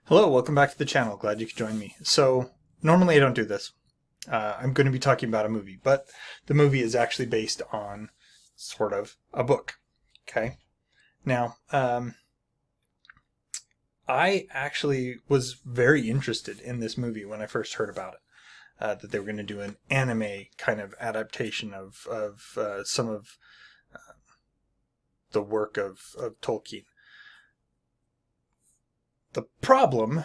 Hello, welcome back to the channel. Glad you could join me. So, normally I don't do this. I'm going to be talking about a movie, but the movie is actually based on sort of a book. Okay? Now, I actually was very interested in this movie when I first heard about it. That they were going to do an anime kind of adaptation of some of the work of Tolkien. The problem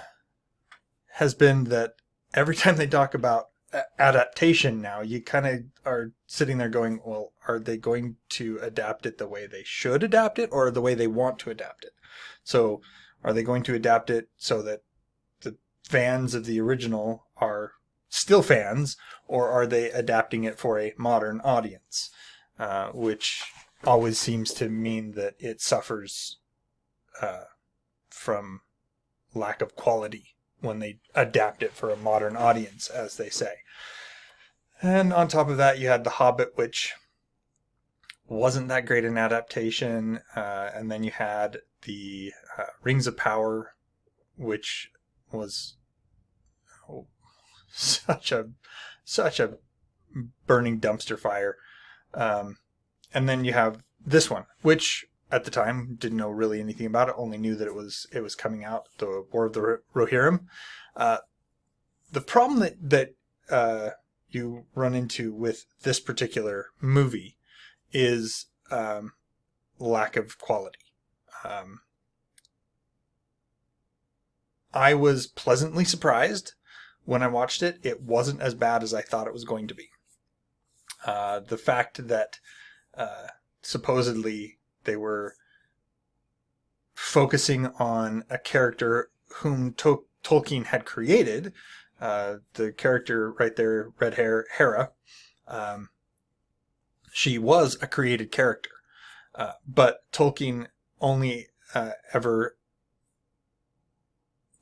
has been that every time they talk about adaptation now, you kind of are sitting there going, well, are they going to adapt it the way they should adapt it or the way they want to adapt it? So are they going to adapt it so that the fans of the original are still fans, or are they adapting it for a modern audience? Which always seems to mean that it suffers from lack of quality when they adapt it for a modern audience, as they say. And on top of that, you had The Hobbit, which wasn't that great an adaptation. And then you had the Rings of Power, which was such a burning dumpster fire. And then you have this one, which at the time didn't know really anything about it, only knew that it was coming out, the War of the Rohirrim. The problem that you run into with this particular movie is lack of quality. I was pleasantly surprised when I watched it. It wasn't as bad as I thought it was going to be. The fact that supposedly they were focusing on a character whom Tolkien had created, the character right there, red hair, Hera, she was a created character. But Tolkien only ever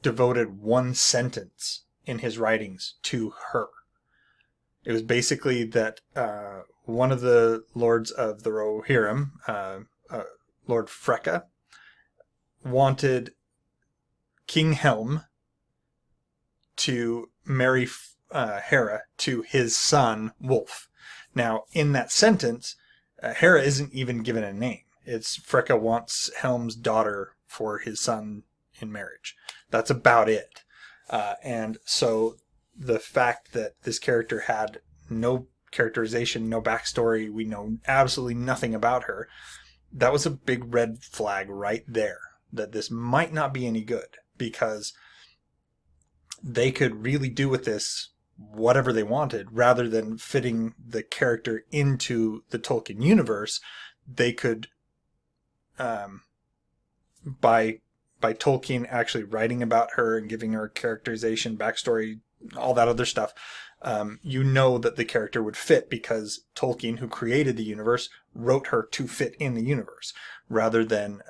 devoted one sentence in his writings to her. It was basically that one of the lords of the Rohirrim, Lord Freka, wanted King Helm to marry Hera to his son Wolf. Now, in that sentence, Hera isn't even given a name. It's Freka wants Helm's daughter for his son in marriage. That's about it. And so the fact that this character had no characterization, no backstory, we know absolutely nothing about her, that was a big red flag right there, that this might not be any good, because they could really do with this whatever they wanted. Rather than fitting the character into the Tolkien universe, they could, by Tolkien actually writing about her and giving her characterization, backstory, all that other stuff, you know that the character would fit because Tolkien, who created the universe, wrote her to fit in the universe, rather than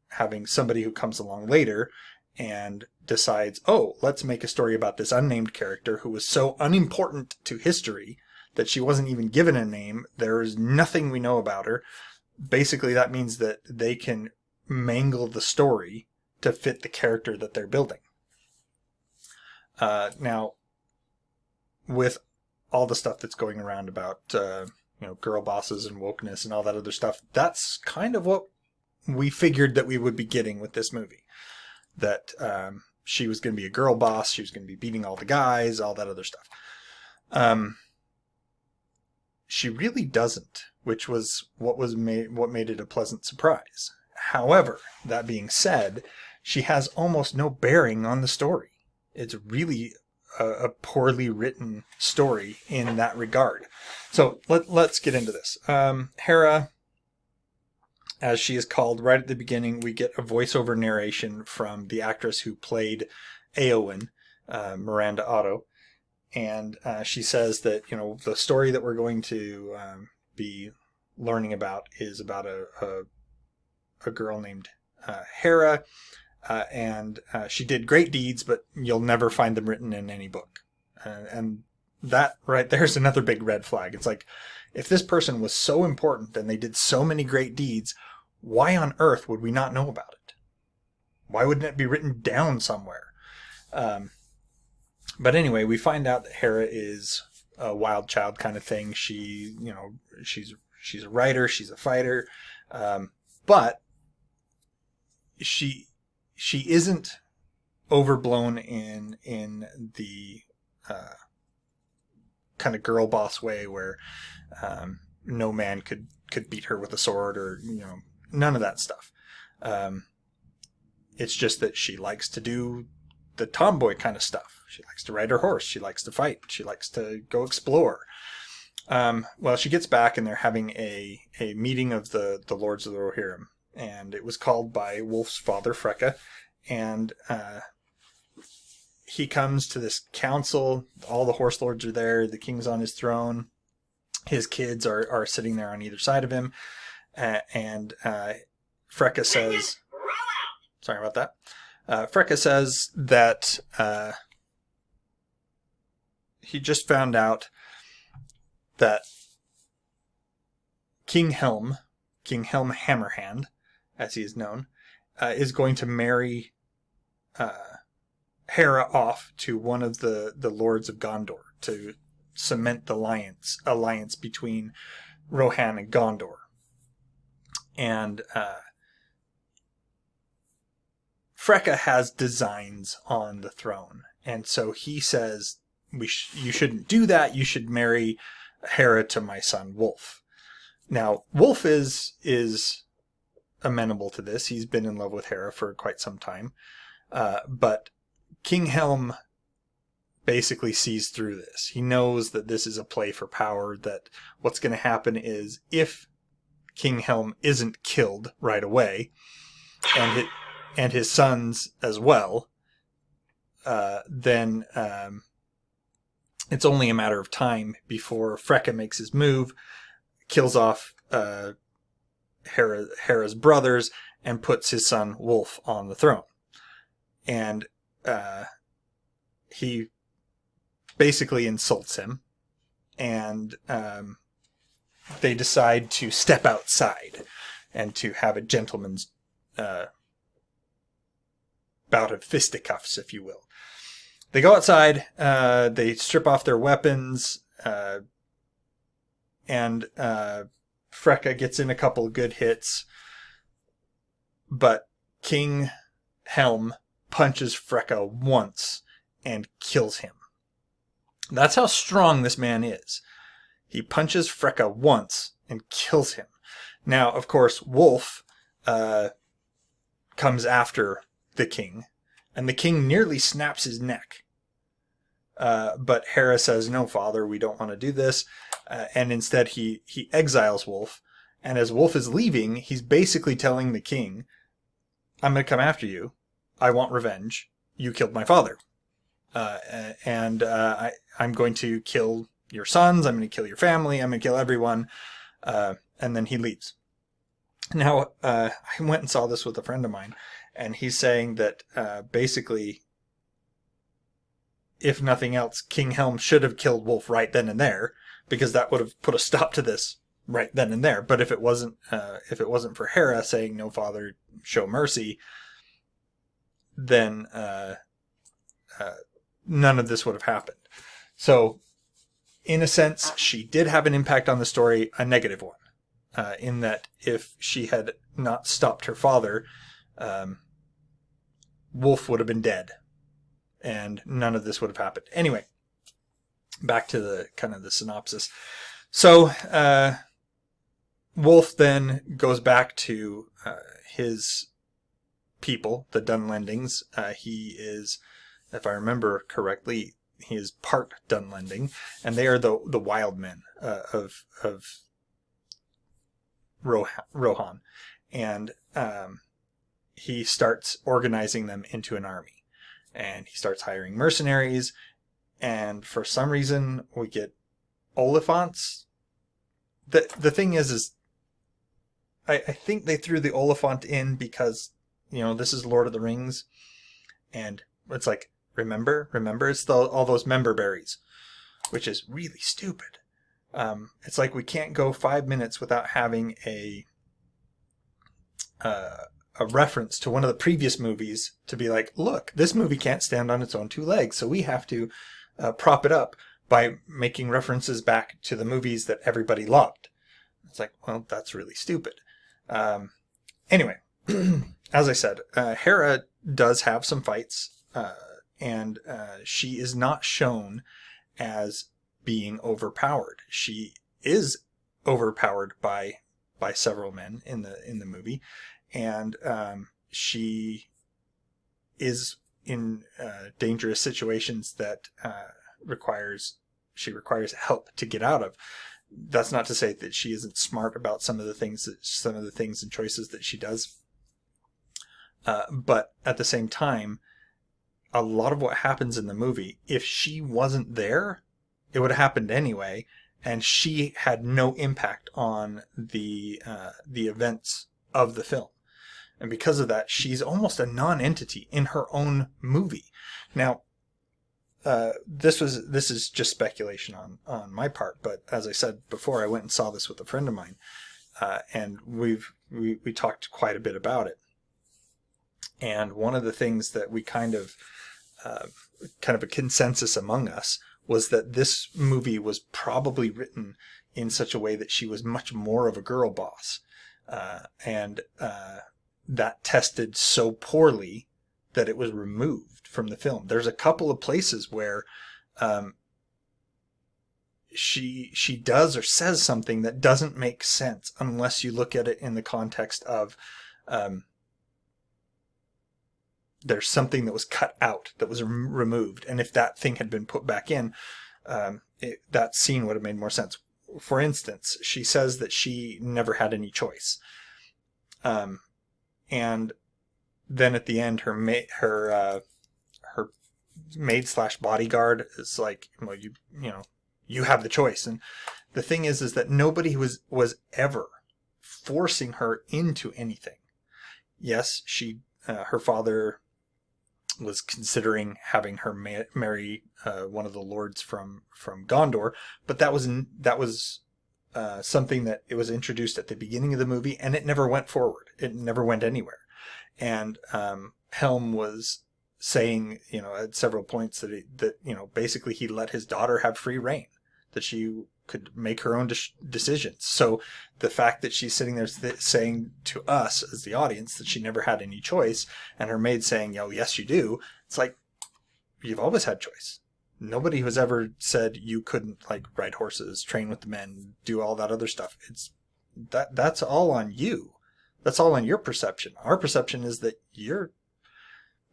having somebody who comes along later and decides, oh, let's make a story about this unnamed character who was so unimportant to history that she wasn't even given a name. There is nothing we know about her. Basically, that means that they can mangle the story to fit the character that they're building. Now, with all the stuff that's going around about girl bosses and wokeness and all that other stuff, that's kind of what we figured that we would be getting with this movie. That she was going to be a girl boss, she was going to be beating all the guys, all that other stuff. She really doesn't, which was what made it a pleasant surprise. However, that being said, she has almost no bearing on the story. It's really a poorly written story in that regard. So let's get into this. Hera, as she is called right at the beginning, we get a voiceover narration from the actress who played Éowyn, Miranda Otto. And she says that, the story that we're going to be learning about is about a girl named Hera. And she did great deeds, but you'll never find them written in any book. And that right there's another big red flag. It's like, if this person was so important and they did so many great deeds, why on earth would we not know about it? Why wouldn't it be written down somewhere? But anyway, we find out that Hera is a wild child kind of thing. She, she's a writer, she's a fighter, but she isn't overblown in the kind of girl boss way where no man could beat her with a sword, or none of that stuff. It's just that she likes to do the tomboy kind of stuff. She likes to ride her horse. She likes to fight. She likes to go explore. Well, she gets back and they're having a meeting of the Lords of the Rohirrim, and it was called by Wolf's father, Freka, and he comes to this council. All the horse lords are there. The king's on his throne. His kids are sitting there on either side of him, and Freka says, sorry about that. Freka says that he just found out that King Helm Hammerhand, as he is known, is going to marry Hera off to one of the lords of Gondor to cement the alliance between Rohan and Gondor. And Freka has designs on the throne, and so he says, you shouldn't do that. You should marry Hera to my son Wolf. Now, Wolf is amenable to this. He's been in love with Hera for quite some time, but King Helm basically sees through this. He knows that this is a play for power, that what's going to happen is if King Helm isn't killed right away, and his sons as well, then it's only a matter of time before Freka makes his move, kills off Hera's brothers, and puts his son Wolf on the throne. And he basically insults him, and they decide to step outside and to have a gentleman's bout of fisticuffs, if you will. They go outside, they strip off their weapons, and Freka gets in a couple of good hits, but King Helm punches Freka once and kills him. That's how strong this man is. He punches Freka once and kills him. Now, of course, Wolf comes after the king, and the king nearly snaps his neck. But Hera says, no, father, we don't want to do this. And instead he exiles Wolf. And as Wolf is leaving, he's basically telling the king, I'm going to come after you. I want revenge. You killed my father. And I'm going to kill your sons. I'm going to kill your family. I'm going to kill everyone. And then he leaves. Now, I went and saw this with a friend of mine, and he's saying that basically, if nothing else, King Helm should have killed Wolf right then and there, because that would have put a stop to this right then and there. But if it wasn't for Hera saying, no, father, show mercy, then none of this would have happened. So, in a sense, she did have an impact on the story, a negative one. In that if she had not stopped her father, Wolf would have been dead, and none of this would have happened. Anyway, back to the kind of the synopsis. So Wolf then goes back to his people, the Dunlendings. He is, if I remember correctly, he is part Dunlending, and they are the wild men of Rohan, and he starts organizing them into an army, and he starts hiring mercenaries, and for some reason we get Oliphants. The thing is I think they threw the Oliphant in because, this is Lord of the Rings, and it's like, remember, it's all those member berries, which is really stupid. It's like we can't go 5 minutes without having a a reference to one of the previous movies to be like, look, this movie can't stand on its own two legs, so we have to prop it up by making references back to the movies that everybody loved. It's like, well, that's really stupid. Anyway, as I said, Hera does have some fights, and she is not shown as being overpowered. She is overpowered by several men in the movie, and she is in dangerous situations that she requires help to get out of. That's not to say that she isn't smart about some of the things and choices that she does, but at the same time, a lot of what happens in the movie, if she wasn't there, it would have happened anyway, and she had no impact on the events of the film. And because of that, she's almost a non-entity in her own movie. Now, this is just speculation on my part, but as I said before, I went and saw this with a friend of mine, and we talked quite a bit about it. And one of the things that we kind of a consensus among us was that this movie was probably written in such a way that she was much more of a girl boss, and that tested so poorly that it was removed from the film. There's a couple of places where she does or says something that doesn't make sense unless you look at it in the context of there's something that was cut out, that was removed, and if that thing had been put back in, that scene would have made more sense. For instance, she says that she never had any choice, and then at the end, her maid / bodyguard is like, well, you have the choice. And the thing is that nobody was ever forcing her into anything. Yes, her father was considering having her marry one of the lords from Gondor, but that was something that it was introduced at the beginning of the movie, and it never went forward. It never went anywhere. And Helm was saying, at several points that basically he let his daughter have free reign, that she could make her own decisions. So the fact that she's sitting there saying to us as the audience that she never had any choice, and her maid saying, "Oh, yes, you do," it's like, you've always had choice. Nobody has ever said you couldn't ride horses, train with the men, do all that other stuff. That's all on you. That's all on your perception. Our perception is that you're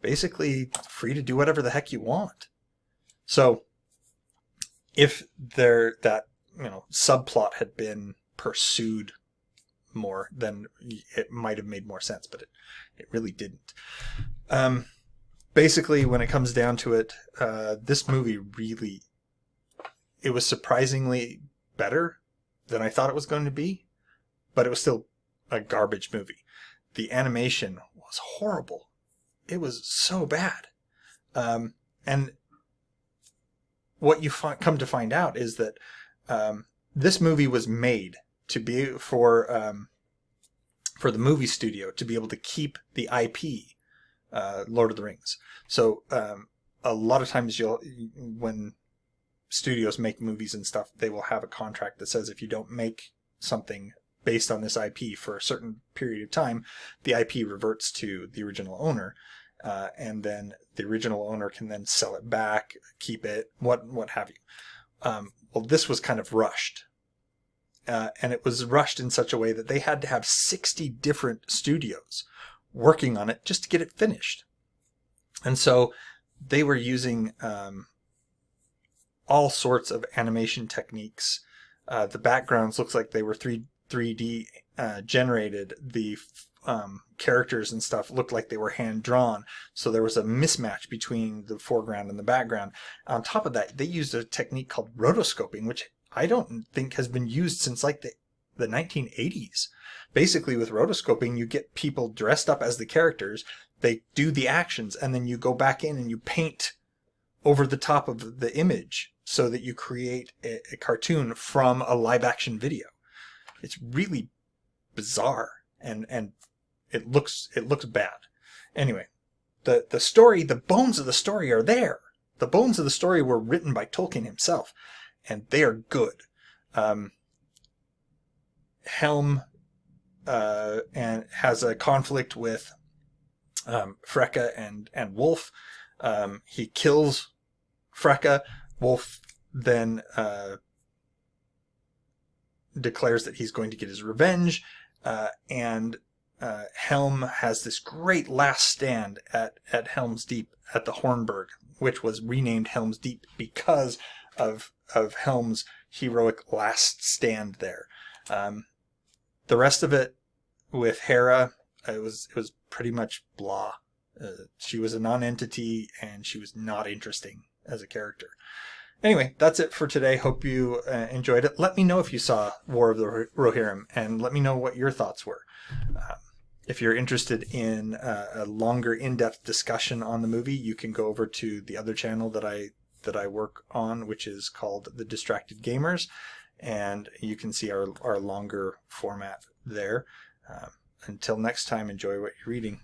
basically free to do whatever the heck you want. So if that subplot had been pursued more, then it might have made more sense, but it really didn't. Basically, when it comes down to it, this movie it was surprisingly better than I thought it was going to be, but it was still a garbage movie. The animation was horrible. It was so bad. And what you come to find out is that this movie was made to be for the movie studio to be able to keep the IP, Lord of the Rings. So a lot of times when studios make movies and stuff, they will have a contract that says if you don't make something based on this IP for a certain period of time, the IP reverts to the original owner, and then the original owner can then sell it back, keep it, what have you. Well, this was kind of rushed. And it was rushed in such a way that they had to have 60 different studios working on it just to get it finished. And so they were using all sorts of animation techniques. The backgrounds looks like they were 3D generated. The characters and stuff looked like they were hand drawn. So there was a mismatch between the foreground and the background. On top of that, they used a technique called rotoscoping, which I don't think has been used since the 1980s. Basically, with rotoscoping, you get people dressed up as the characters, they do the actions, and then you go back in and you paint over the top of the image so that you create a cartoon from a live action video. It's really bizarre and it looks bad. Anyway, the story, the bones of the story are there. The bones of the story were written by Tolkien himself, and they are good. Helm and has a conflict with Freka and Wolf. He kills Freka. Wolf then declares that he's going to get his revenge, and Helm has this great last stand at Helm's Deep at the Hornburg, which was renamed Helm's Deep because of Helm's heroic last stand there. The rest of it with Hera, it was pretty much blah. She was a non-entity, and she was not interesting as a character. Anyway, that's it for today. Hope you enjoyed it. Let me know if you saw War of the Rohirrim, and let me know what your thoughts were. If you're interested in a longer, in-depth discussion on the movie, you can go over to the other channel that I work on, which is called The Distracted Gamers, and you can see our longer format there. Until next time, enjoy what you're reading.